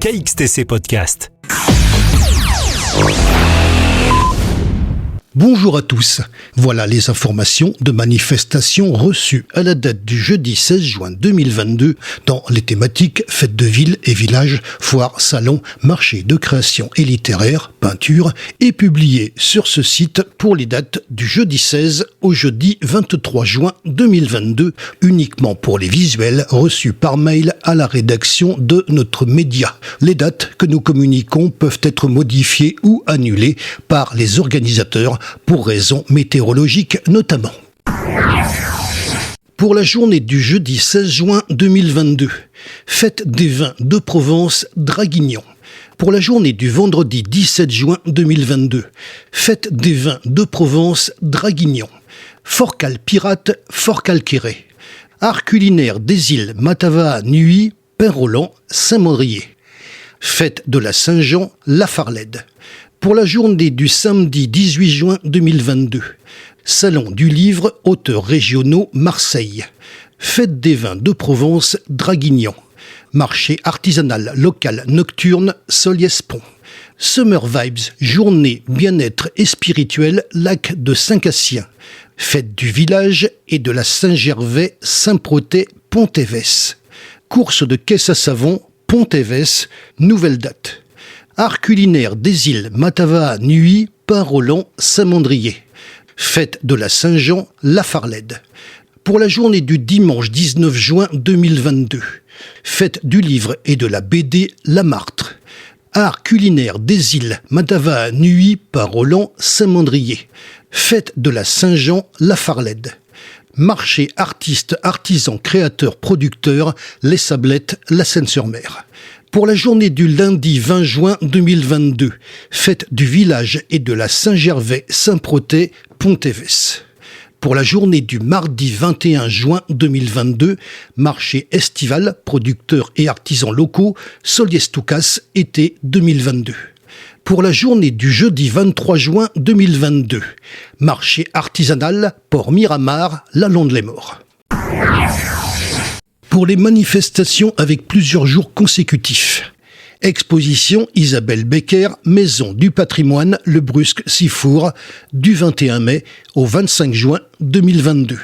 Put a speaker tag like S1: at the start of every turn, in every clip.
S1: KXTC Podcast.
S2: Bonjour à tous, voilà les informations de manifestations reçues à la date du jeudi 16 juin 2022 dans les thématiques fêtes de ville et villages, foires, salons, marchés de création et littéraire, peinture et publiées sur ce site pour les dates du jeudi 16 au jeudi 23 juin 2022, uniquement pour les visuels reçus par mail à la rédaction de notre média. Les dates que nous communiquons peuvent être modifiées ou annulées par les organisateurs pour raisons météorologiques notamment. Pour la journée du jeudi 16 juin 2022, fête des vins de Provence Draguignan. Pour la journée du vendredi 17 juin 2022, fête des vins de Provence Draguignan. Forcal Pirate, Forcalquéré. Art culinaire des îles Matavaa, Nuit, Pin-Roland, Saint-Mandrier. Fête de la Saint-Jean, La Farlède. Pour la journée du samedi 18 juin 2022, Salon du livre, auteurs régionaux, Marseille. Fête des vins de Provence, Draguignan. Marché artisanal local nocturne, Soliès-Pont. Summer Vibes, journée bien-être et spirituelle, lac de Saint-Cassien. Fête du village et de la Saint-Gervais, Saint-Protais, Pont-Évès. Course de caisse à savon, Pont-Évès, nouvelle date. Art culinaire des îles Matavaa, Nuit, Pin-Roland, Saint-Mandrier. Fête de la Saint-Jean, La Farlède. Pour la journée du dimanche 19 juin 2022, fête du livre et de la BD La Martre. Art culinaire des îles Matavaa, Nuit, Pin-Roland, Saint-Mandrier. Fête de la Saint-Jean, La Farlède. Marché artistes, artisans, créateurs, producteurs, Les Sablettes, La Seine-sur-Mer. Pour la journée du lundi 20 juin 2022, fête du village et de la Saint-Gervais, Saint-Protais, Pont-Évès. Pour la journée du mardi 21 juin 2022, marché estival, producteurs et artisans locaux, Soliès-Toucas, été 2022. Pour la journée du jeudi 23 juin 2022, marché artisanal, Port Miramar, La Londe-les-Morts. Pour les manifestations avec plusieurs jours consécutifs. Exposition Isabelle Becker, Maison du patrimoine, Le Brusque, Sifour, du 21 mai au 25 juin 2022.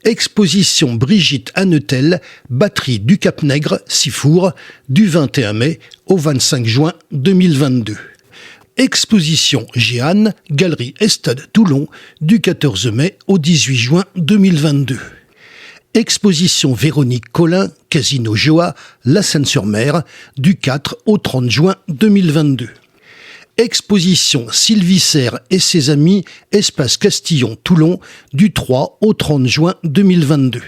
S2: Exposition Brigitte Annetel, Batterie du Cap-Nègre, Sifour, du 21 mai au 25 juin 2022. Exposition Jeanne, Galerie Estade Toulon, du 14 mai au 18 juin 2022. Exposition Véronique Collin, Casino Joa, La Seine-sur-Mer, du 4 au 30 juin 2022. Exposition Sylvie Serre et ses amis, Espace Castillon-Toulon, du 3 au 30 juin 2022.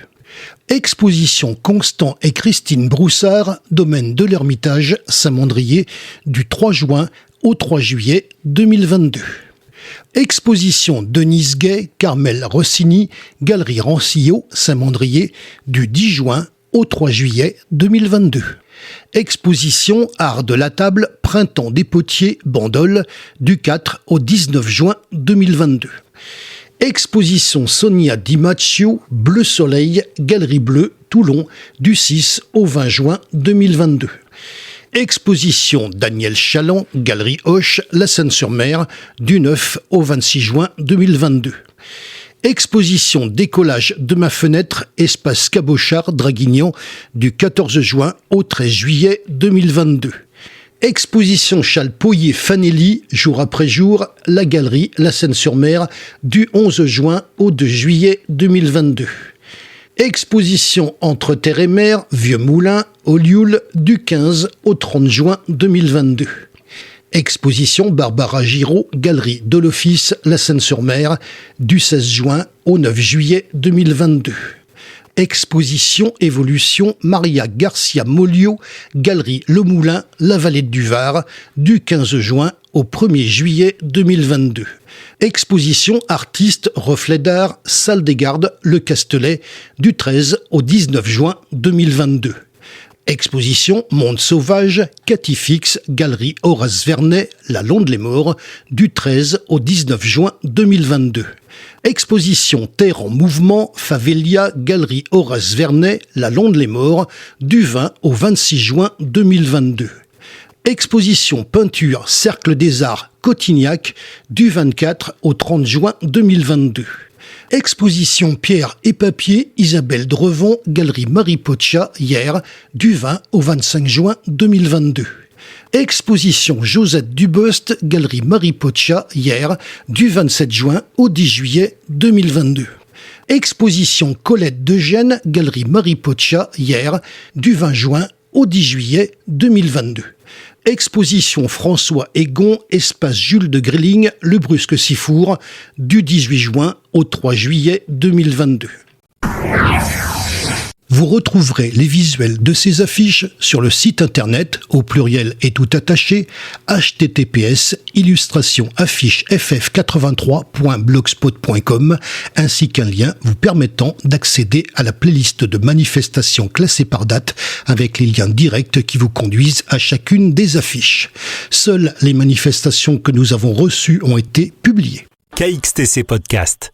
S2: Exposition Constant et Christine Broussard, domaine de l'Ermitage, Saint-Mandrier, du 3 juin au 3 juillet 2022. Exposition Denise Gay, Carmel Rossini, Galerie Rancillot, Saint-Mandrier, du 10 juin au 3 juillet 2022. Exposition Art de la table, Printemps des potiers, Bandol, du 4 au 19 juin 2022. Exposition Sonia Di Macchio, Bleu Soleil, Galerie Bleue, Toulon, du 6 au 20 juin 2022. Exposition Daniel Chaland, Galerie Hoche, La Seine-sur-Mer, du 9 au 26 juin 2022. Exposition Décollage de ma fenêtre, Espace Cabochard, Draguignan, du 14 juin au 13 juillet 2022. Exposition Chalpoyer Fanelli, jour après jour, La Galerie, La Seine-sur-Mer, du 11 juin au 2 juillet 2022. Exposition Entre terre et mer, Vieux Moulin, Olioul, du 15 au 30 juin 2022. Exposition Barbara Giraud, Galerie de l'Office, La Seine-sur-Mer, du 16 juin au 9 juillet 2022. Exposition Évolution Maria Garcia Molio, Galerie Le Moulin, La Vallée du Var, du 15 juin au 1er juillet 2022. Exposition Artistes Reflets d'Art, Salle des Gardes, Le Castelet, du 13 au 19 juin 2022. Exposition Monde Sauvage, Catifix, Galerie Horace Vernet, La Londe-les-Morts, du 13 au 19 juin 2022. Exposition Terre en mouvement, Favelia, Galerie Horace Vernet, La Londe-les-Morts, du 20 au 26 juin 2022. Exposition peinture Cercle des Arts Cotignac du 24 au 30 juin 2022. Exposition pierre et papier Isabelle Drevon, Galerie Marie Poccia, hier, du 20 au 25 juin 2022. Exposition Josette Dubost, Galerie Marie Poccia, hier, du 27 juin au 10 juillet 2022. Exposition Colette Degène, Galerie Marie Poccia, hier, du 20 juin au 10 juillet 2022. Exposition François Egon, espace Jules de Grilling, Le Brusque-Sifour, du 18 juin au 3 juillet 2022. Vous retrouverez les visuels de ces affiches sur le site internet, au pluriel et tout attaché, https://illustrationafficheff83.blogspot.com, ainsi qu'un lien vous permettant d'accéder à la playlist de manifestations classées par date avec les liens directs qui vous conduisent à chacune des affiches. Seules les manifestations que nous avons reçues ont été publiées.
S1: KXTC Podcast.